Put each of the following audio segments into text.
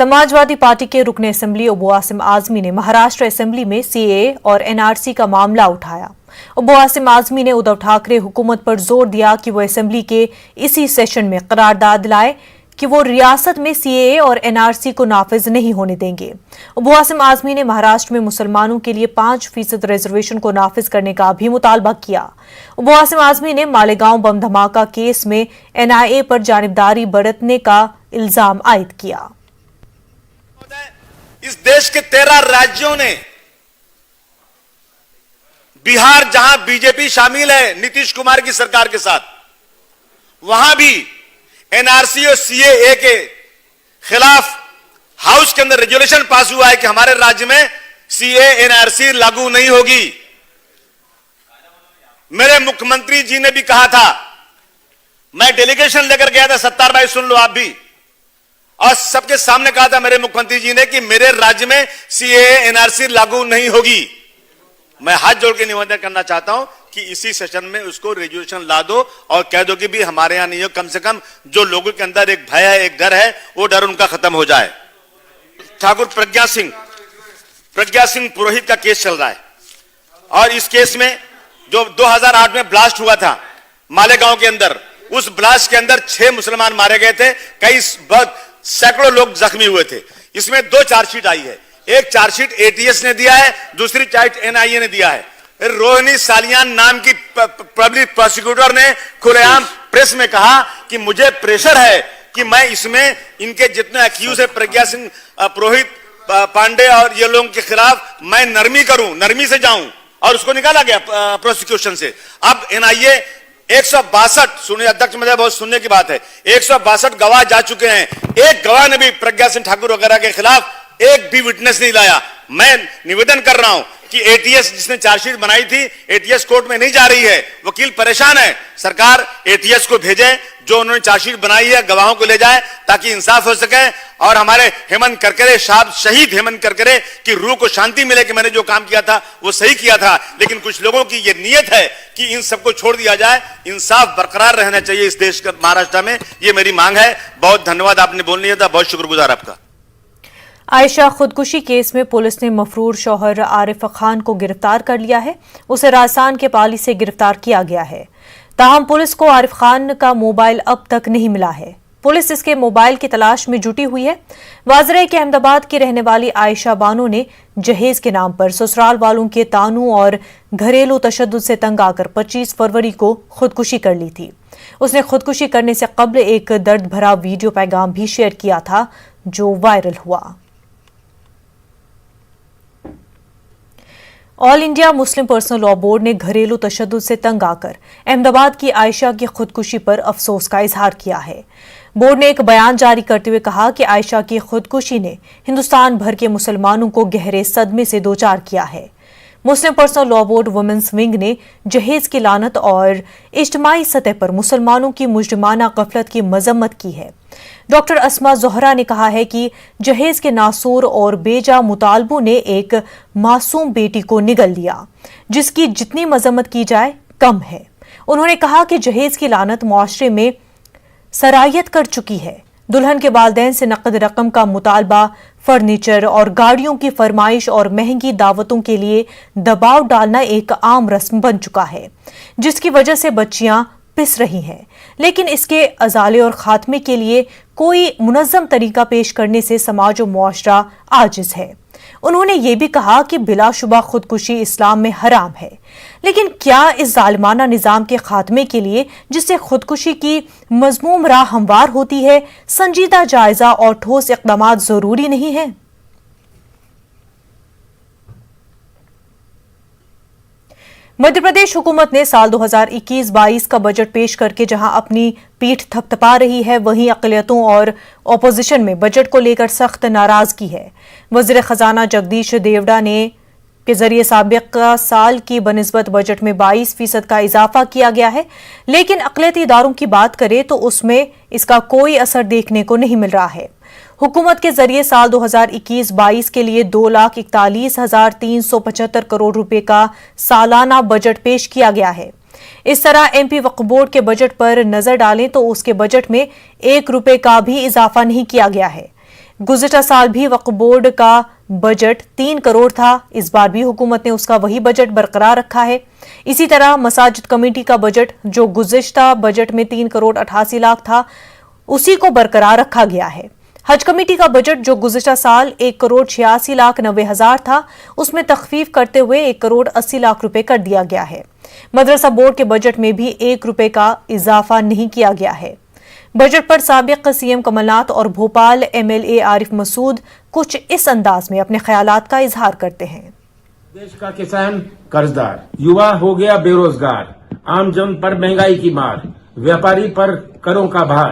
Samajwadi party के रुकने assembly Abu Asim Azmi ने महाराष्ट्र असेंबली में सीएए और एनआरसी का मामला उठाया। अबू आसिम आजमी ने उद्धव ठाकरे हुकूमत पर जोर दिया कि वो असेंबली के इसी सेशन में करारदाद लाए कि वो रियासत में सीएए और एनआरसी को नाफिज नहीं होने देंगे। अबू आसिम आजमी ने महाराष्ट्र में मुसलमानों के लिए 5% रिजर्वेशन को नाफिज करने का भी मुतालबा किया। अबू आसिम आजमी ने मालेगांव बम धमाका केस में एनआईए पर जानिबदारी बरतने का इल्जाम आयद किया। इस देश के 13 राज्यों ने, बिहार जहां बीजेपी शामिल है नीतीश कुमार की सरकार के साथ, वहां भी एनआरसी और सीएए के खिलाफ हाउस के अंदर रेजोल्यूशन पास हुआ है कि हमारे राज्य में सीएए एनआरसी लागू नहीं होगी। मेरे मुख्यमंत्री जी ने भी कहा था, मैं डेलीगेशन लेकर गया था, सत्तार भाई सुन लो आप भी, और सबके सामने कहा था मेरे मुख्यमंत्री जी ने कि मेरे राज्य में सीएए एनआरसी लागू नहीं होगी। मैं हाथ जोड़ के निवेदन करना चाहता हूं कि इसी सेशन में उसको रेजोल्यूशन ला दो और कह दो कि भी हमारे यहां नहीं हो। कम से कम जो लोगों के अंदर एक भय है, एक डर है, वो डर उनका खत्म हो जाए। ठाकुर प्रज्ञा सिंह पुरोहित का केस चल रहा है और इस केस में जो 2008 में ब्लास्ट हुआ था मालेगांव के अंदर, उस ब्लास्ट के अंदर 6 मुसलमान मारे गए थे, कई सैकड़ों लोग जख्मी हुए थे। इसमें 2 चार्जशीट आई है, एक चार्जशीट एटीएस ने दिया है, दूसरी चार्ज एनआईए ने दिया है। रोहिणी सालियान नाम की पब्लिक प्रोसिक्यूटर ने खुलेआम प्रेस में कहा कि मुझे प्रेशर है कि मैं इसमें इनके जितने एक्यूज है प्रज्ञा सिंह, पुरोहित, पांडे और ये लोगों के खिलाफ मैं नरमी करूं, नरमी से जाऊं, और उसको निकाला गया प्रोसिक्यूशन से। अब एनआईए 162, सुनिए अध्यक्ष महोदय, बहुत सुनने की बात है, 162 गवाह जा चुके हैं। एक गवाह ने भी प्रज्ञा सिंह ठाकुर वगैरह के खिलाफ एक भी विटनेस नहीं लाया। मैं निवेदन कर रहा हूं कि एटीएस जिसने चार्जशीट बनाई थी, एटीएस कोर्ट में नहीं जा रही है, वकील परेशान है। सरकार एटीएस को भेजे, जो उन्होंने चार्जशीट बनाई है गवाहों को ले जाए ताकि इंसाफ हो सके और हमारे हेमंत करकरे साहब, शहीद हेमंत करकरे की रूह को शांति मिले कि मैंने जो काम किया था वो सही किया था। लेकिन कुछ लोगों की ये नीयत है कि इन सबको छोड़ दिया जाए, इंसाफ बरकरार रहना चाहिए इस देश का, महाराष्ट्र में। ये मेरी मांग है। बहुत धन्यवाद, आपने बोल लिया था, बहुत शुक्रगुजार आपका। आयशा खुदकुशी केस में पुलिस ने मफरूर शौहर आरिफ खान को गिरफ्तार कर लिया है। उसे राजस्थान के पाली से गिरफ्तार किया गया है। ताहम पुलिस को आरिफ खान का मोबाइल अब तक नहीं मिला है। पुलिस इसके मोबाइल की तलाश में जुटी हुई है। वाजरा है कि अहमदाबाद की रहने वाली आयशा बानो ने जहेज के नाम पर ससुराल वालों के तानू और घरेलू तशद्दुद से तंग आकर 25 फरवरी को खुदकुशी कर ली थी। उसने खुदकुशी करने से कब्ल एक दर्द भरा वीडियो पैगाम भी शेयर किया था जो वायरल हुआ। All India Muslim personal law board ने घरेलू तशद्दुद से तंग आकर अहमदाबाद की आयशा की खुदकुशी पर अफसोस का इजहार किया है। बोर्ड ने एक बयान जारी करते हुए कहा कि आयशा की खुदकुशी ने हिंदुस्तान भर के मुसलमानों को गहरे सदमे से दो चार किया है। Muslim personal law board women's wing ने जहेज की लानत और इज्तिमाई सतह पर मुसलमानों की मुजरिमाना गफलत की मजम्मत की है। डॉक्टर अस्मा जोहरा ने कहा है कि जहेज के नासूर और बेजा मुतालबों ने एक मासूम बेटी को निगल लिया, जिसकी जितनी मजम्मत की जाए कम है। उन्होंने कहा कि जहेज की लानत मुआशरे में सरायत कर चुकी है। दुल्हन के वालिदैन से नकद रकम का मुतालबा, फर्नीचर और गाड़ियों की फरमाइश और महंगी दावतों के लिए दबाव डालना एक आम रस्म बन चुका है, जिसकी वजह से बच्चियां पिस रही हैं। लेकिन इसके अजाले और खात्मे के लिए कोई मुनज़्ज़म तरीका पेश करने से समाज और मुआशरा आजिज है। उन्होंने ये भी कहा कि बिलाशुबा खुदकुशी इस्लाम में हराम है, लेकिन क्या इस जालिमाना निज़ाम के खात्मे के लिए, जिससे खुदकुशी की मज़मूम राह हमवार होती है, संजीदा जायजा और ठोस इक़दामात जरूरी नहीं है? मध्य प्रदेश हुकूमत ने साल 2021-22 का बजट पेश करके जहां अपनी पीठ थपथपा रही है, वहीं अक़लियतों और ऑपोजिशन में बजट को लेकर सख्त नाराजगी है। वज़ीर खजाना जगदीश देवड़ा ने के जरिए साबिक़ा साल की बनिस्बत बजट में 22% का इजाफा किया गया है, लेकिन अक़लियती इदारों की बात करें तो उसमें इसका कोई असर देखने को नहीं मिल रहा है। हुकूमत के जरिए साल 2021-22 के लिए 2,41,375 करोड़ रुपए का सालाना बजट पेश किया गया है। इस तरह एमपी वक्फ बोर्ड के बजट पर नजर डालें तो उसके बजट में 1 रुपए का भी इजाफा नहीं किया गया है। गुज़िश्ता साल भी वक्फ बोर्ड का बजट 3 करोड़ था। इस बार भी हुकूमत ने उसका वही बजट बरकरार रखा है। इसी तरह मसाजिद कमेटी का बजट जो गुज़िश्ता बजट में 3 करोड़ 88 लाख था, उसी को बरकरार रखा गया है। हज कमेटी का बजट जो गुज़िश्ता साल 1 करोड़ 86 लाख 90 हजार था, उसमें तखफीफ करते हुए 1 करोड़ 80 लाख रुपए कर दिया गया है। मदरसा बोर्ड के बजट में भी 1 रुपए का इजाफा नहीं किया गया है। बजट पर साबिक सीएम कमलनाथ और भोपाल एमएलए आरिफ मसूद कुछ इस अंदाज में अपने ख्यालात का इजहार करते हैं। देश का किसान कर्जदार, युवा हो गया बेरोजगार, आम जन पर महंगाई की मार, व्यापारी पर करों का भार,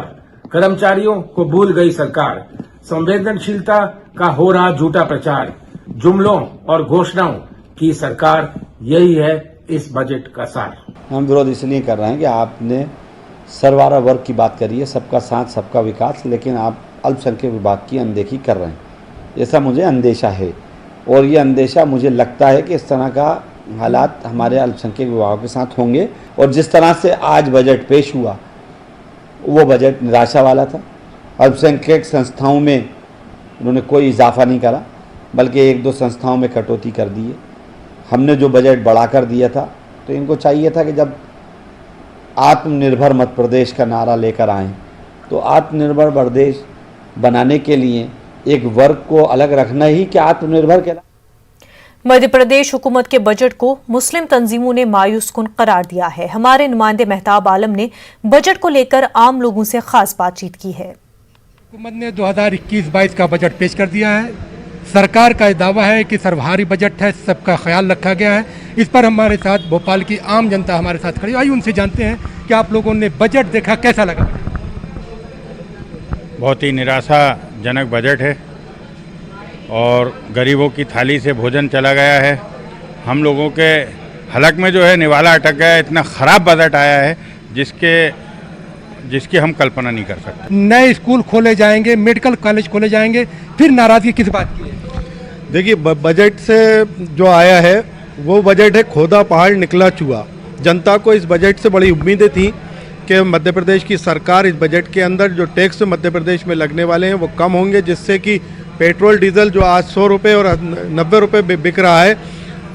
कर्मचारियों को भूल गई सरकार, संवेदनशीलता का हो रहा झूठा प्रचार, जुमलों और घोषणाओं की सरकार, यही है इस बजट का सार। हम विरोध इसलिए कर रहे हैं कि आपने सर्वहारा वर्ग की बात करी है, सबका साथ सबका विकास, लेकिन आप अल्पसंख्यक विभाग की अनदेखी कर रहे हैं। ऐसा मुझे अंदेशा है और ये अंदेशा मुझे लगता है कि इस तरह का हालात हमारे अल्पसंख्यक विभागों के साथ होंगे। और जिस तरह से आज बजट पेश हुआ वो बजट निराशा वाला था। अल्पसंख्यक संस्थाओं में उन्होंने कोई इजाफा नहीं करा, बल्कि 1-2 संस्थाओं में कटौती कर दी है। हमने जो बजट बढ़ाकर दिया था, तो इनको चाहिए था कि जब आत्मनिर्भर मध्य प्रदेश का नारा लेकर आए, तो आत्मनिर्भर प्रदेश बनाने के लिए एक वर्ग को अलग रखना ही क्या आत्मनिर्भर कहलाता। मध्य प्रदेश हुकूमत के बजट को मुस्लिम तंजीमों ने मायूस कुन करार दिया है। हमारे नुमाइंदे मेहताब आलम ने बजट को लेकर आम लोगों से खास बातचीत की है। हुकूमत ने 2021-22 का बजट पेश कर दिया है। सरकार का दावा है कि सर्वहारी बजट है, सबका ख्याल रखा गया है। इस पर हमारे साथ भोपाल की आम जनता हमारे साथ खड़ी। आइए उनसे जानते हैं कि आप लोगों ने बजट देखा, कैसा लगा? बहुत ही निराशाजनक बजट है और गरीबों की थाली से भोजन चला गया है। हम लोगों के हलक में जो है निवाला अटक गया है। इतना ख़राब बजट आया है जिसकी हम कल्पना नहीं कर सकते। नए स्कूल खोले जाएंगे, मेडिकल कॉलेज खोले जाएंगे, फिर नाराज़गी किस बात की है? देखिए, बजट से जो आया है वो बजट है खोदा पहाड़ निकला चूहा। जनता को इस बजट से बड़ी उम्मीदें थी कि मध्य प्रदेश की सरकार इस बजट के अंदर जो टैक्स मध्य प्रदेश में लगने वाले हैं वो कम होंगे, जिससे कि पेट्रोल डीजल जो आज 100 रुपये और 90 रुपये बिक रहा है,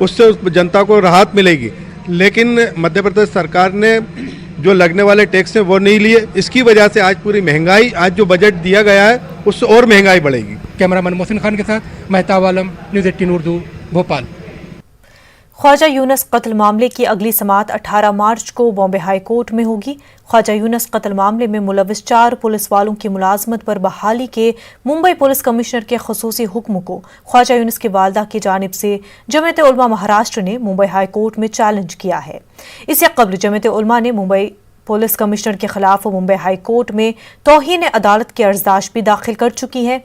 उससे उस जनता को राहत मिलेगी। लेकिन मध्य प्रदेश सरकार ने जो लगने वाले टैक्स हैं वो नहीं लिए। इसकी वजह से आज पूरी महंगाई, आज जो बजट दिया गया है उससे और महंगाई बढ़ेगी। कैमरामैन मोहसिन खान के साथ मेहताब आलम, न्यूज़ 18 उर्दू, भोपाल। ख्वाजा यूनुस कत्ल मामले की अगली समाअत 18 मार्च को बॉम्बे हाई कोर्ट में होगी। ख्वाजा यूनुस कत्ल मामले में मुलविस 4 पुलिस वालों की मुलाजमत पर बहाली के मुंबई पुलिस कमिश्नर के खसूसी हुक्म को ख्वाजा यूनुस की वालदा की जानिब से जमीयत उलमा महाराष्ट्र ने मुंबई हाई कोर्ट में चैलेंज किया है। इससे कबल जमीयत उलमा ने मुंबई पुलिस कमिश्नर के खिलाफ मुंबई हाई कोर्ट में तौहीन अदालत की अर्जदाश भी दाखिल कर चुकी है।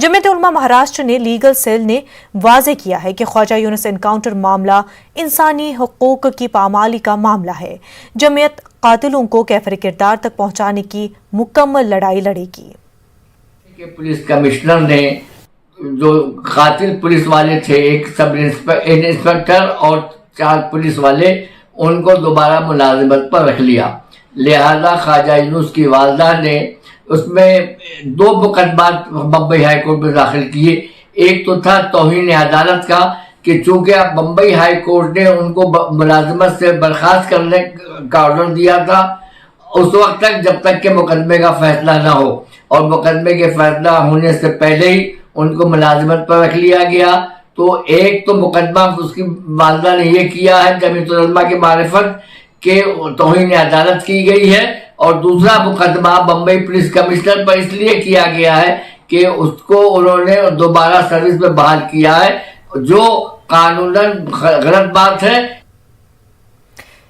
जमीयत उलमा महाराष्ट्र ने लीगल सेल ने वाजे किया है कि ख्वाजा यूनुस एनकाउंटर मामला इंसानी हुकूक की पामाली का मामला है। जमीयत कातिलों को कैफर किरदार तक पहुंचाने की मुकम्मल लड़ाई लड़ेगी। पुलिस कमिश्नर ने जो कातिल पुलिस वाले थे, एक सब इंस्पेक्टर और 4 पुलिस वाले, उनको दोबारा मुलाजिमत पर रख लिया। लिहाजा ख्वाजा यूनुस की वालदा ने उसमें 2 मुकदमा बम्बई हाई कोर्ट में दाखिल किए। एक तो था तौहीन अदालत का कि चूंकि बम्बई हाई कोर्ट ने उनको मुलाजिमत से बर्खास्त करने का ऑर्डर दिया था उस वक्त तक जब तक के मुकदमे का फैसला न हो, और मुकदमे के फैसला होने से पहले ही उनको मुलाजिमत पर रख लिया गया। तो एक तो मुकदमा उसकी वालदा ने ये किया है जमीयत उलमा की मारिफत के तौहीन अदालत की गई है, और दूसरा मुकदमा बम्बई पुलिस कमिश्नर पर इसलिए किया गया है कि उसको उन्होंने दोबारा सर्विस में बहाल किया है, जो कानूनन गलत बात है।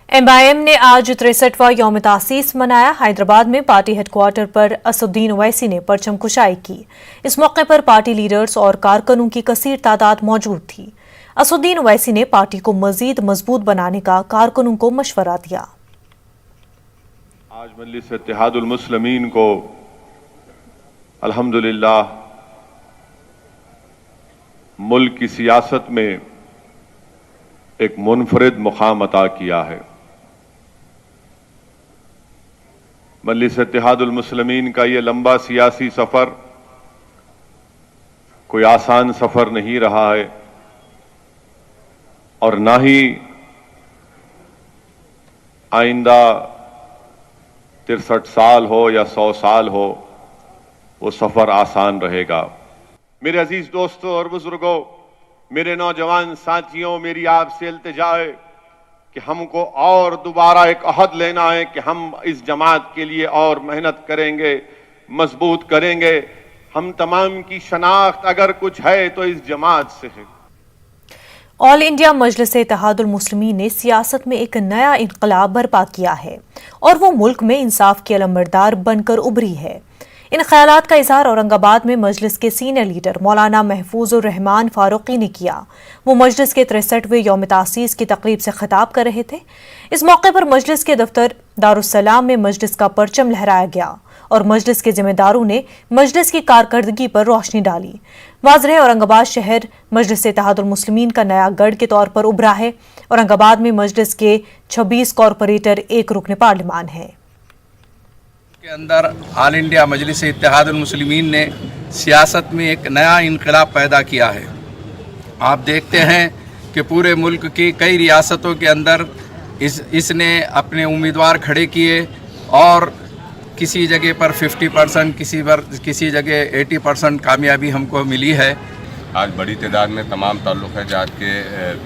MIM ने आज 63वां यौम तासीस मनाया। हैदराबाद में पार्टी हेडक्वार्टर पर असदुद्दीन ओवैसी ने परचम कुशाई की। इस मौके पर पार्टी लीडर्स और कारकुनों की कसीर तादाद मौजूद थी। असदुद्दीन ओवैसी ने पार्टी को मजीद मजबूत बनाने का कारकुनों को मशवरा दिया। आज मजलिस इत्तेहादुल मुस्लिमीन को अल्हम्दुलिल्लाह मुल्क की सियासत में एक मुनफरिद मुकाम अता किया है। मजलिस इत्तेहादुल मुस्लिमीन का ये लंबा सियासी सफर कोई आसान सफर नहीं रहा है और ना ही आइंदा 63 साल हो या 100 साल हो वो सफर आसान रहेगा। मेरे अजीज दोस्तों और बुजुर्गों, मेरे नौजवान साथियों, मेरी आपसे इल्तिजा है कि हमको और दोबारा एक अहद लेना है कि हम इस जमात के लिए और मेहनत करेंगे, मजबूत करेंगे। हम तमाम की शनाख्त अगर कुछ है तो इस जमात से है। ऑल इंडिया मजलिस इत्तेहादुल मुस्लिमीन ने सियासत में एक नया इनकलाब बर्पा किया है और वो मुल्क में इंसाफ की अलमबरदार बनकर उभरी है। इन ख्यालात का इजहार औरंगाबाद में मजलिस के सीनियर लीडर मौलाना महफूजुर रहमान फारूकी ने किया। वो मजलिस के 63वें यौम तासीस की तकरीब से खिताब कर रहे थे। इस मौके पर मजलिस के दफ्तर दारुस्सलाम में मजलिस का परचम लहराया गया और मजलिस के जिम्मेदारों ने मजलिस की कारकर्दगी पर रोशनी डाली। वाज़ेह है, औरंगाबाद शहर मजलिस इत्तेहादुल मुस्लिमीन का नया गढ़ के तौर पर उभरा है। औरंगाबाद में मजलिस के 26 कॉरपोरेटर, एक रुकन पार्लिमान है। के अंदर ऑल इंडिया मजलिस इत्तेहादुल मुस्लिमीन ने सियासत में एक नया इनकलाब पैदा किया है। आप देखते हैं कि पूरे मुल्क की कई रियासतों के अंदर इसने अपने उम्मीदवार खड़े किए और किसी जगह पर 50%, किसी जगह 80% कामयाबी हमको मिली है। आज बड़ी तादाद में तमाम ताल्लुक़ जात के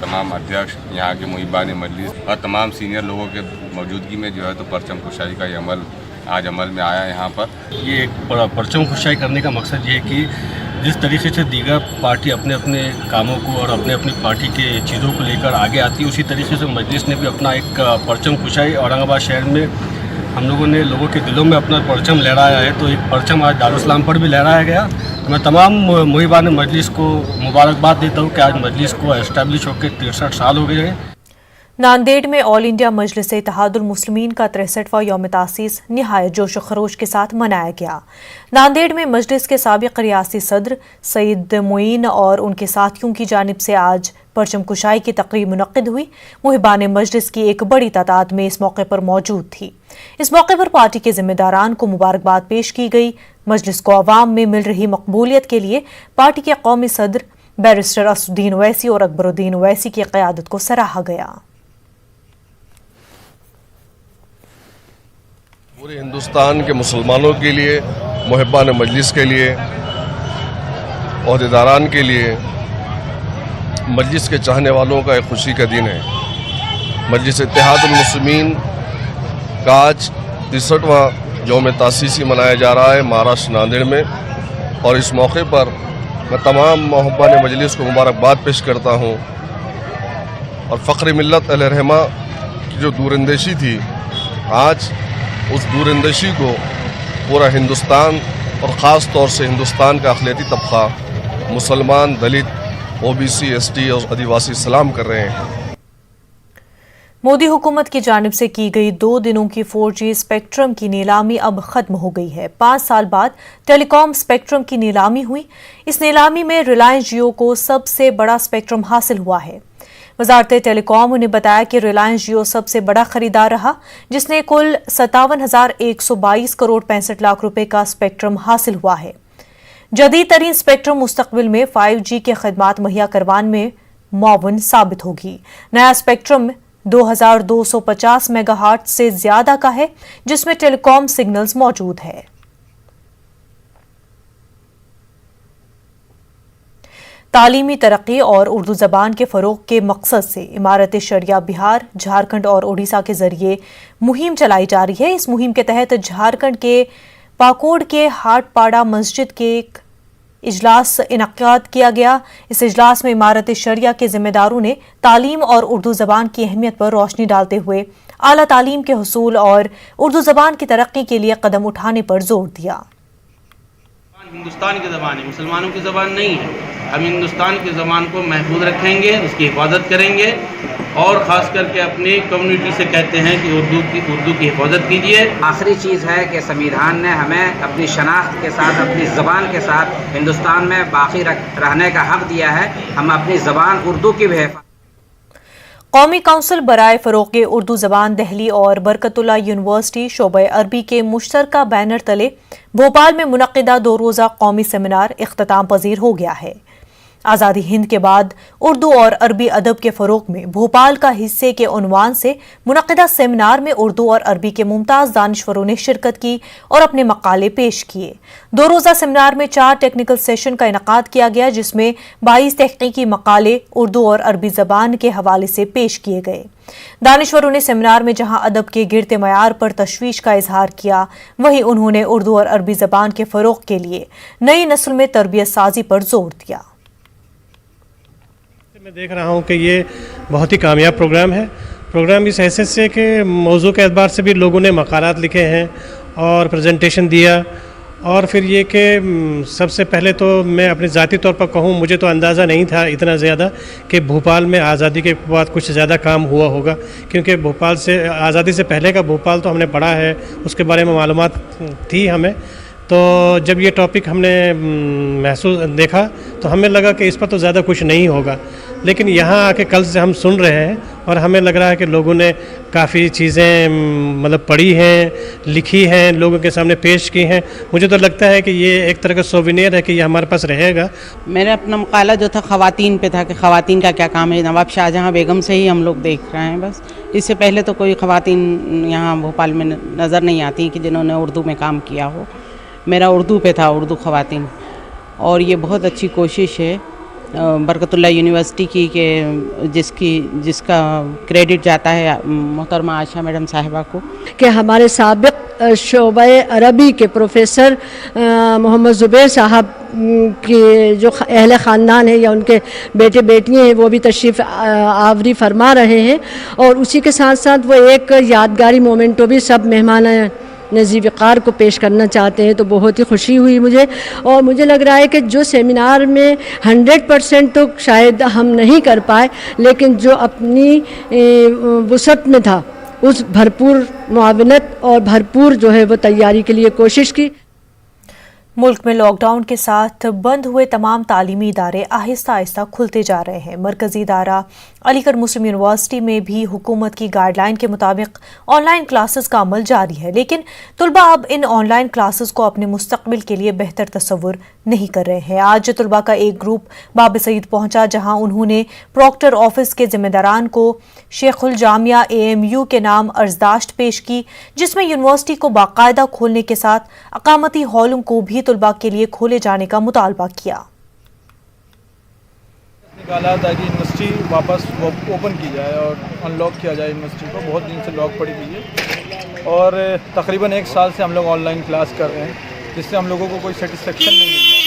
तमाम अध्यक्ष, यहाँ के मुहिबान मजलिस और तमाम सीनियर लोगों के मौजूदगी में जो है तो परचम कुशाई का ये अमल आज अमल में आया है। यहाँ पर ये एक परचम कुशाई करने का मकसद ये है कि जिस तरीके से दीगर पार्टी अपने अपने कामों को और अपने अपनी पार्टी के चीज़ों को लेकर आगे आती है, उसी तरीके से मजलिस ने भी अपना एक परचम कुशाई औरंगाबाद शहर में हम लोगों ने लोगों के दिलों में अपना परचम लहराया है। तो एक परचम आज दारुस्सलाम पर भी लहराया गया। तो मैं तमाम मुहिबान मजलिस को मुबारकबाद देता हूँ कि आज मजलिस को एस्टैब्लिश होकर 63 साल हो गए हैं। नांदेड़ में ऑल इंडिया मजलिस इत्तेहादुल मुस्लिमीन का 63वां यौम तासीस निहायत जोश व खरोश के साथ मनाया गया। नांदेड़ में मजलिस के साबिक रियासी सदर सईद मुईन और उनके साथियों की जानिब से आज परचम कुशाई की तकरीब मुनक्किद हुई। मुहिबान मजलिस की एक बड़ी तादाद में इस मौके पर मौजूद थी। इस मौके पर पार्टी के जिम्मेदारान को मुबारकबाद पेश की गई। मजलिस को अवाम में मिल रही मकबूलियत के लिए पार्टी के कौमी सदर बैरिस्टर असदुद्दीन ओवैसी और अकबरुद्दीन ओवैसी की क़यादत को सराहा गया। पूरे हिंदुस्तान के मुसलमानों के लिए, मुहिबान मजलिस के लिए, ओहदेदारान के लिए, मजलिस के चाहने वालों का एक खुशी का दिन है। मजलिस इत्तेहादुल मुस्लिमीन का आज 63वां यौम तासीसी मनाया जा रहा है महाराष्ट्र नांदेड़ में, और इस मौके पर मैं तमाम मुहिबान मजलिस को मुबारकबाद पेश करता हूँ। और फ़ख्र मिल्लत अहले रहमा की जो दूरंदेशी थी, आज उस दूरंदेशी को पूरा हिंदुस्तान और ख़ास तौर से हिंदुस्तान का अक़लियती तबक़ा, मुसलमान, दलित, ओबीसी, एसटी और आदिवासी सलाम कर रहे हैं। मोदी हुकूमत की जानिब से की गई 2 दिनों की 4G स्पेक्ट्रम की नीलामी अब खत्म हो गई है। 5 साल बाद टेलीकॉम स्पेक्ट्रम की नीलामी हुई। इस नीलामी में रिलायंस जियो को सबसे बड़ा स्पेक्ट्रम हासिल हुआ है। वजारत टेलीकॉम ने बताया कि रिलायंस जियो सबसे बड़ा खरीदार रहा, जिसने कुल 57,122 करोड़ 65 लाख रुपए का स्पेक्ट्रम हासिल हुआ है। जदीद तरीन स्पेक्ट्रम मुस्तकबिल में 5G के खदमात मुहैया करवाने में मुआवन साबित होगी। नया स्पेक्ट्रम 2250 मेगाहर्ट्ज से ज्यादा का है, जिसमें टेलीकॉम सिग्नल्स मौजूद है। तालीमी तरक्की और उर्दू ज़बान के फ़रोग़ के मकसद से इमारत शरिया बिहार, झारखंड और ओडिशा के ज़रिए मुहिम चलाई जा रही है। इस मुहिम के तहत झारखंड के पाकोड़ के हाटपाड़ा मस्जिद के एक इजलास इनक़ाद किया गया। इस इजलास में इमारत शरिया के ज़िम्मेदारों ने तालीम और उर्दू ज़बान की अहमियत पर रोशनी डालते हुए आला तालीम के हुसूल और उर्दू ज़बान की तरक्की के लिए कदम उठाने पर जोर दिया। हिंदुस्तान की ज़बान है, मुसलमानों की ज़बान नहीं है। हम हिंदुस्तान की ज़बान को महफूज रखेंगे, उसकी हिफाजत करेंगे और ख़ास करके अपनी कम्युनिटी से कहते हैं कि उर्दू की हिफाजत कीजिए। आखिरी चीज़ है कि संविधान ने हमें अपनी शनाख्त के साथ, अपनी ज़बान के साथ हिंदुस्तान में बाकी रहने का हक़ दिया है। हम अपनी ज़बान उर्दू की भी कौमी काउंसिल बराए फ़रोग़ उर्दू ज़बान दिल्ली और बरकतुल्लाह यूनिवर्सिटी शोबे अरबी के मुश्तरका बैनर तले भोपाल में मुनक़िदा 2 रोज़ा कौमी सेमिनार इख्तिताम पज़ीर हो गया है। आज़ादी हिंद के बाद उर्दू और अरबी अदब के फ़रोग़ में भोपाल का हिस्से के उन्वान से मुनक़िदा सेमिनार में उर्दू और अरबी के मुमताज़ दानिश्वरों ने शिरकत की और अपने मक़ाले पेश किए। 2 रोज़ा सेमिनार में 4 टेक्निकल सेशन का इनक़ाद किया गया, जिसमें 22 तहक़ीक़ी मक़ाले उर्दू और अरबी ज़बान के हवाले से पेश किए गए। दानिश्वरों ने सेमिनार में जहां अदब के गिरते मयार पर तशवीश का इजहार किया, वहीं उन्होंने उर्दू और अरबी ज़बान के फ़रोग़ के लिए नई नस्ल में तरबियत साजी पर जोर दिया। मैं देख रहा हूँ कि ये बहुत ही कामयाब प्रोग्राम है। प्रोग्राम इस हैसियत से कि मौजू के एतबार से भी लोगों ने मक़ालात लिखे हैं और प्रेजेंटेशन दिया, और फिर ये कि सबसे पहले तो मैं अपने ज़ाती तौर पर कहूँ, मुझे तो अंदाज़ा नहीं था इतना ज़्यादा कि भोपाल में आज़ादी के बाद कुछ ज़्यादा काम हुआ होगा, क्योंकि भोपाल से आज़ादी से पहले का भोपाल तो हमने पढ़ा है, उसके बारे में मालूमात थी हमें। तो जब ये टॉपिक हमने महसूस देखा तो हमें लगा कि इस पर तो ज़्यादा कुछ नहीं होगा, लेकिन यहाँ आके कल से हम सुन रहे हैं और हमें लग रहा है कि लोगों ने काफ़ी चीज़ें मतलब पढ़ी हैं, लिखी हैं, लोगों के सामने पेश की हैं। मुझे तो लगता है कि ये एक तरह का सोविनियर है कि ये हमारे पास रहेगा। मेरा अपना मकाला जो था ख़वातीन पे था कि ख़वातीन का क्या काम है। नवाब शाहजहाँ बेगम से ही हम लोग देख रहे हैं, बस इससे पहले तो कोई ख़वातीन यहाँ भोपाल में नज़र नहीं आती कि जिन्होंने उर्दू में काम किया हो। मेरा उर्दू पे था, उर्दू ख़वातीन, और ये बहुत अच्छी कोशिश है बरकतुल्लाह यूनिवर्सिटी की कि जिसका क्रेडिट जाता है मोहतरमा आयशा मैडम साहिबा को, कि हमारे साबिक़ शोबे अरबी के प्रोफेसर मोहम्मद ज़ुबैर साहब के जो अहले ख़ानदान है या उनके बेटे बेटियां हैं वो भी तशरीफ़ आवरी फरमा रहे हैं, और उसी के साथ साथ वो एक यादगारी मोमेंटो भी सब मेहमान नज़ीर वक़ार को पेश करना चाहते हैं। तो बहुत ही खुशी हुई मुझे, और मुझे लग रहा है कि जो सेमिनार में 100% तो शायद हम नहीं कर पाए, लेकिन जो अपनी वुसअत में था उस भरपूर मुआवनत और भरपूर जो है वो तैयारी के लिए कोशिश की। मुल्क में लॉकडाउन के साथ बंद हुए तमाम तालीमी इदारे आहिस्ता आहिस्ता खुलते जा रहे हैं। मरकजी इदारा अलीगढ़ मुस्लिम यूनिवर्सिटी में भी हुकूमत की गाइडलाइन के मुताबिक ऑनलाइन क्लासेस का अमल जारी है, लेकिन तुलबा अब इन ऑनलाइन क्लासेस को अपने मुस्तकबिल के लिए बेहतर तस्वुर नहीं कर रहे हैं। आज तुलबा का एक ग्रुप बाब सईद पहुंचा, जहां उन्होंने प्रॉक्टर ऑफिस के जिम्मेदारान को शेखुल जामिया AMU के नाम अर्जदाश्त पेश की, जिसमें यूनिवर्सिटी को बाकायदा खोलने के साथ अकामती हॉलों को भी तुलबा के लिए खोले जाने का मुतालबा किया। निकाला ताकि यूनिवर्सिटी वापस ओपन की जाए और अनलॉक किया जाए यूनिवर्सिटी को। बहुत दिन से लॉक पड़ी हुई है और तकरीबन 1 साल से हम लोग ऑनलाइन क्लास कर रहे हैं, जिससे हम लोगों को कोई सेटिस्फेक्शन नहीं मिल रहा।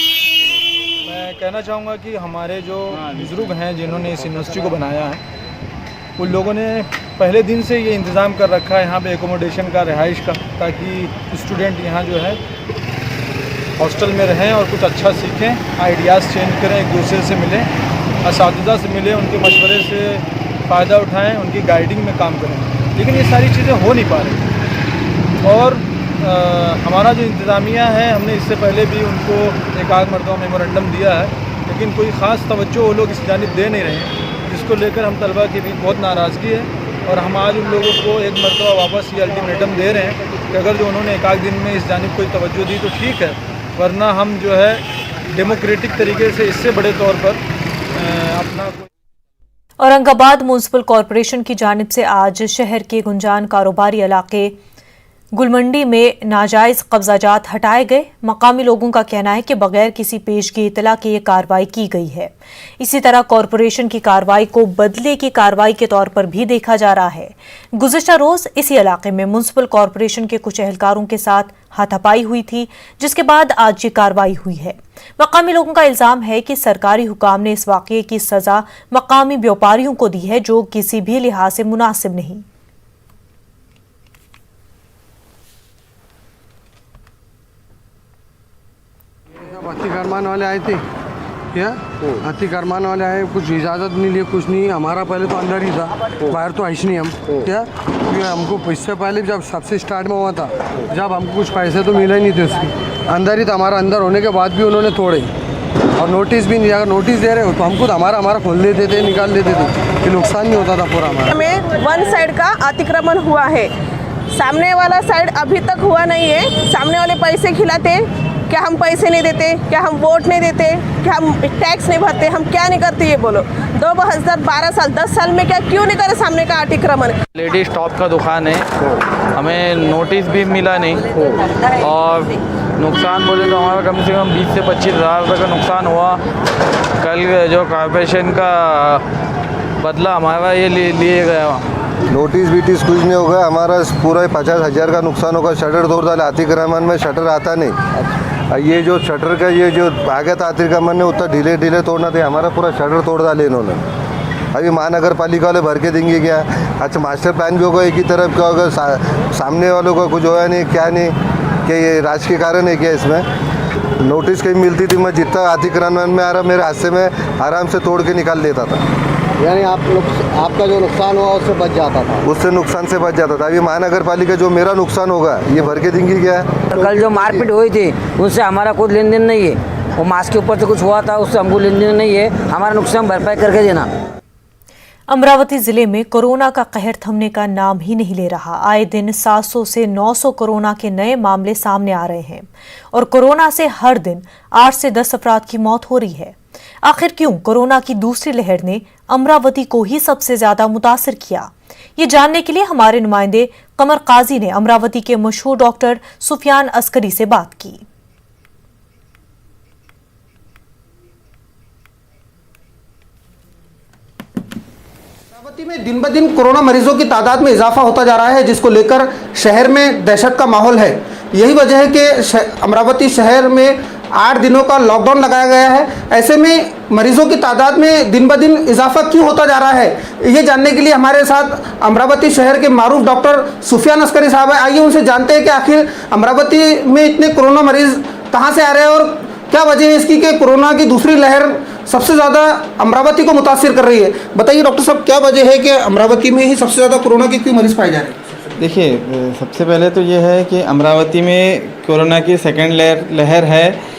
मैं कहना चाहूँगा कि हमारे जो बुज़ुर्ग हैं जिन्होंने इस यूनिवर्सिटी को बनाया है, उन लोगों ने पहले दिन से ये इंतज़ाम कर रखा है यहाँ पे एकोमोडेशन का, रिहाइश का, ताकि स्टूडेंट यहाँ जो है हॉस्टल में रहें और कुछ अच्छा सीखें, आइडियाज़ चेंज करें, एक दूसरे से मिलें, असातिज़ा से मिलें, उनके मशवरे से फ़ायदा उठाएं, उनकी गाइडिंग में काम करें। लेकिन ये सारी चीज़ें हो नहीं पा रही, और हमारा जो इंतज़ामिया है, हमने इससे पहले भी उनको एक आध मरतबा मेमोरेंडम दिया है, लेकिन कोई ख़ास तवज्जो वो लोग इस जानिब दे नहीं रहे हैं, जिसको लेकर हम तलबा की भी बहुत नाराज़गी है। और हम आज उन लोगों को एक मरतबा वापस ये अल्टीमेटम दे रहे हैं कि अगर जो उन्होंने एक आध दिन में इस जानिब कोई तवज्जो दी तो ठीक है, वरना हम जो है डेमोक्रेटिक तरीके से इससे बड़े तौर पर अपना। औरंगाबाद म्युनिसिपल कॉरपोरेशन की जानिब से आज शहर के गुंजान कारोबारी इलाके गुलमंडी में नाजायज़ कब्जाजात हटाए गए। मकामी लोगों का कहना है कि बगैर किसी पेशगी इतला के ये कार्रवाई की गई है। इसी तरह कॉरपोरेशन की कार्रवाई को बदले की कार्रवाई के तौर पर भी देखा जा रहा है। गुज़िश्ता रोज इसी इलाके में म्युनिसिपल कॉरपोरेशन के कुछ एहलकारों के साथ हाथापाई हुई थी, जिसके बाद आज ये कार्रवाई हुई है। मकामी लोगों का इल्जाम है कि सरकारी हुकाम ने इस वाक़ये की सजा मकामी व्यापारियों को दी है, जो किसी भी लिहाज से मुनासिब नहीं। हाथी कारमान वाले आए थे क्या? हाथी कारमान वाले आए, कुछ इजाज़त नहीं लिए, कुछ नहीं। हमारा पहले तो अंदर ही था, बाहर तो आइश नहीं हम क्या, क्योंकि हमको इससे पहले जब सबसे स्टार्ट में हुआ था, जब हमको कुछ पैसे तो मिले नहीं थे, उसकी अंदर ही था हमारा। अंदर होने के बाद भी उन्होंने तोड़े। और नोटिस भी नहीं, अगर नोटिस दे रहे हो तो हम खुद हमारा खोल देते थे, निकाल देते थे, कि नुकसान नहीं होता था पूरा हमारा। हमें वन साइड का अतिक्रमण हुआ है, सामने वाला साइड अभी तक हुआ नहीं है। सामने वाले पैसे खिलाते, क्या हम पैसे नहीं देते, क्या हम वोट नहीं देते, क्या हम टैक्स नहीं भरते, हम क्या नहीं करते ये बोलो। 2012 साल 10 साल में क्या क्यों नहीं करे सामने का अतिक्रमण। लेडीज टॉप का दुकान है, हमें नोटिस भी मिला नहीं और नुकसान बोले तो हमारा कम से कम 20 से 25 हज़ार रुपये का नुकसान हुआ। कल जो कॉर्पोरेशन का बदला हमारा ये लिए गया। नोटिस बीटिस कुछ नहीं होगा, हमारा पूरा 50,000 का नुकसान होगा। शटर तोड़ डाले, अतिक्रमण में शटर आता नहीं। ये जो शटर का ये जो आगे था अतिक्रमण ने उतना ढीले तोड़ना था, हमारा पूरा शटर तोड़ डाले इन्होंने। अभी महानगर पालिका वाले भर के देंगे क्या? अच्छा मास्टर प्लान भी होगा एक ही तरफ का होगा, सामने वालों का कुछ होया नहीं, क्या नहीं, क्या ये राजकीय कारण है क्या इसमें? नोटिस कहीं मिलती थी, मैं जितना अतिक्रमण में आ रहा मेरे हाथ से मैं आराम से तोड़ के निकाल लेता था। यानी आपका जो नुकसान हुआ उससे बच जाता था? उससे नुकसान से बच जाता था। अभी महानगर पालिका जो मेरा नुकसान होगा ये भर के देंगी क्या? कल जो मारपीट हुई थी उससे हमारा कोई लेन देन नहीं है, वो मास्क के ऊपर से कुछ हुआ था उससे हमको लेन देन नहीं है, हमारा नुकसान भरपाई करके देना। अमरावती जिले में कोरोना का कहर थमने का नाम ही नहीं ले रहा। आए दिन 700 से 900 कोरोना के नए मामले सामने आ रहे हैं और कोरोना से हर दिन 8 से 10 अफराद की मौत हो रही है। आखिर क्यों कोरोना की दूसरी लहर ने अमरावती को ही सबसे ज्यादा मुतासिर किया? ये जानने के लिए हमारे नुमाइंदे कमर काजी ने अमरावती के मशहूर डॉक्टर सुफियान अस्करी से बात की। अमरावती में दिन ब दिन कोरोना मरीजों की तादाद में इजाफा होता जा रहा है, जिसको लेकर शहर में दहशत का माहौल है। यही वजह है कि अमरावती शहर में 8 दिनों का लॉकडाउन लगाया गया है। ऐसे में मरीजों की तादाद में दिन ब दिन इजाफा क्यों होता जा रहा है, ये जानने के लिए हमारे साथ अमरावती शहर के मारूफ डॉक्टर सुफियान अस्करी साहब है। आइए उनसे जानते हैं कि आखिर अमरावती में इतने कोरोना मरीज कहाँ से आ रहे हैं और क्या वजह है इसकी कि कोरोना की दूसरी लहर सबसे ज़्यादा अमरावती को मुतासिर कर रही है। बताइए डॉक्टर साहब, क्या वजह है कि अमरावती में ही सबसे ज़्यादा कोरोना के क्यों मरीज पाए जा रहे हैं? देखिए, सबसे पहले तो ये है कि अमरावती में कोरोना की सेकेंड लहर है।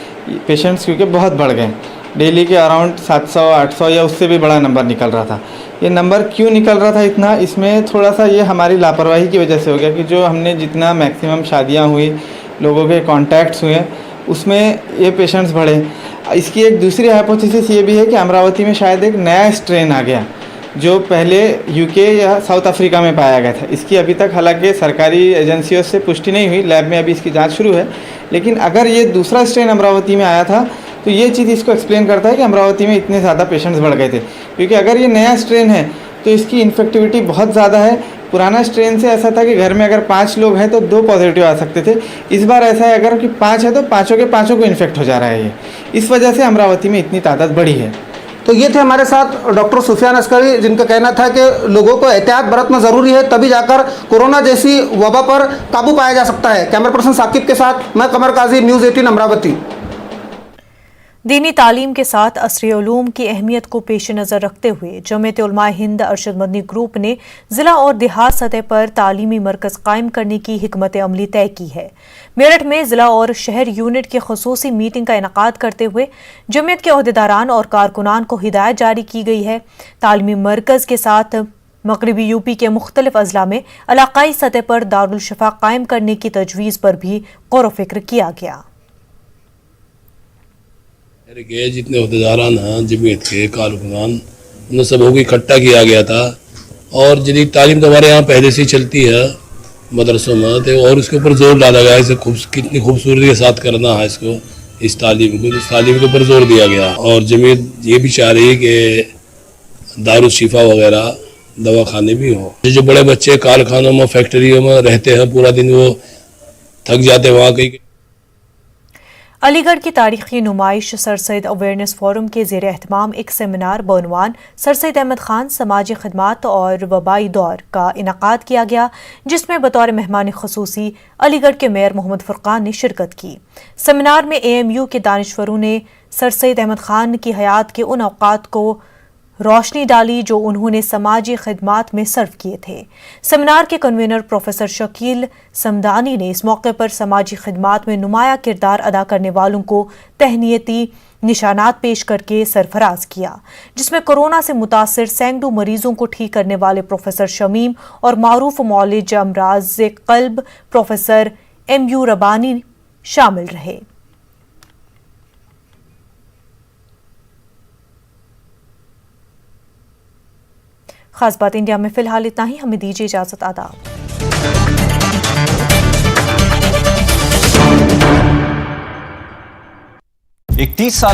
पेशेंट्स क्योंकि बहुत बढ़ गए, डेली के अराउंड 700-800 या उससे भी बड़ा नंबर निकल रहा था। ये नंबर क्यों निकल रहा था इतना, इसमें थोड़ा सा ये हमारी लापरवाही की वजह से हो गया कि जो हमने जितना मैक्सिमम शादियाँ हुई, लोगों के कॉन्टैक्ट्स हुए, उसमें ये पेशेंट्स बढ़े। इसकी एक दूसरी हाइपोथेसिस ये भी है कि अमरावती में शायद एक नया स्ट्रेन आ गया जो पहले यूके या साउथ अफ्रीका में पाया गया था। इसकी अभी तक हालांकि सरकारी एजेंसियों से पुष्टि नहीं हुई, लैब में अभी इसकी जांच शुरू है। लेकिन अगर ये दूसरा स्ट्रेन अमरावती में आया था तो ये चीज़ इसको एक्सप्लेन करता है कि अमरावती में इतने ज़्यादा पेशेंट्स बढ़ गए थे, क्योंकि अगर ये नया स्ट्रेन है तो इसकी इन्फेक्टिविटी बहुत ज़्यादा है। पुराना स्ट्रेन से ऐसा था कि घर में अगर 5 लोग हैं तो 2 पॉजिटिव आ सकते थे। इस बार ऐसा है अगर कि 5 है तो 5 के 5 को इन्फेक्ट हो जा रहा है ये, इस वजह से अमरावती में इतनी तादाद बढ़ी है। तो ये थे हमारे साथ डॉक्टर सुफियान अस्करी, जिनका कहना था कि लोगों को एहतियात बरतना ज़रूरी है, तभी जाकर कोरोना जैसी वबा पर काबू पाया जा सकता है। कैमरा पर्सन साकिब के साथ मैं कमर काजी, न्यूज़ 18 अमरावती। दीनी तालीम के साथ असरी उलूम की अहमियत को पेश नज़र रखते हुए जमीयत उलमा हिंद अरशद मदनी ग्रुप ने ज़िला और देहात सतह पर तालीमी मरकज़ कायम करने की हिकमत अमली तय की है। मेरठ में ज़िला और शहर यूनिट की ख़ुसूसी मीटिंग का इनेकाद करते हुए जमीयत के ओहदेदारान और कारकुनान को हिदायत जारी की गई है। तालीमी मरकज़ के साथ मगरबी यूपी के मुख्तलिफ अजला में इलाकाई सतह पर दारुल शिफा कायम करने की तजवीज़ पर भी गौर व फिक्र किया गया। के जितने अहदेदारान हैं जमीयत के कारकुनान, उन सबों को इकट्ठा किया गया था। और जदीद तालीम तो हमारे यहाँ पहले से ही चलती है मदरसों में, तो और उसके ऊपर जोर डाला गया इसे कितनी खूबसूरती के साथ करना है इसको, इस तालीम के ऊपर जोर दिया गया। और जमीयत ये भी चाह रही है कि दारुल शिफा वगैरह दवाखाने भी हों। जो बड़े बच्चे कारखानों में फैक्ट्रियों में रहते हैं, पूरा दिन वो थक जाते हैं वहाँ कहीं। अलीगढ़ की तारीखी नुमाइश सर सैयद अवेयरनेस फोरम के ज़ेर एहतमाम एक सेमिनार बउनवान सर सैयद अहमद खान समाजी खिदमात और वबाई दौर का इनेकाद किया गया, जिसमें बतौर मेहमान खसूसी अलीगढ़ के मेयर मोहम्मद फुरकान ने शिरकत की। सेमिनार में AMU के दानिश्वरों ने सर सैयद अहमद खान की हयात के उन औकात को रोशनी डाली जो उन्होंने समाजी खिदमात में सर्व किए थे। सेमिनार के कन्वीनर प्रोफेसर शकील समदानी ने इस मौके पर समाजी खिदमात में नुमाया किरदार अदा करने वालों को तहनीती निशानात पेश करके सरफराज किया, जिसमें कोरोना से मुतासिर सैकड़ों मरीजों को ठीक करने वाले प्रोफेसर शमीम और मारूफ मौलिज अमराज क़ल्ब प्रोफेसर MU रबानी शामिल रहे। खास बात इंडिया में फिलहाल इतना ही। हमें दीजिए इजाजत। आदाब। एक 30 साल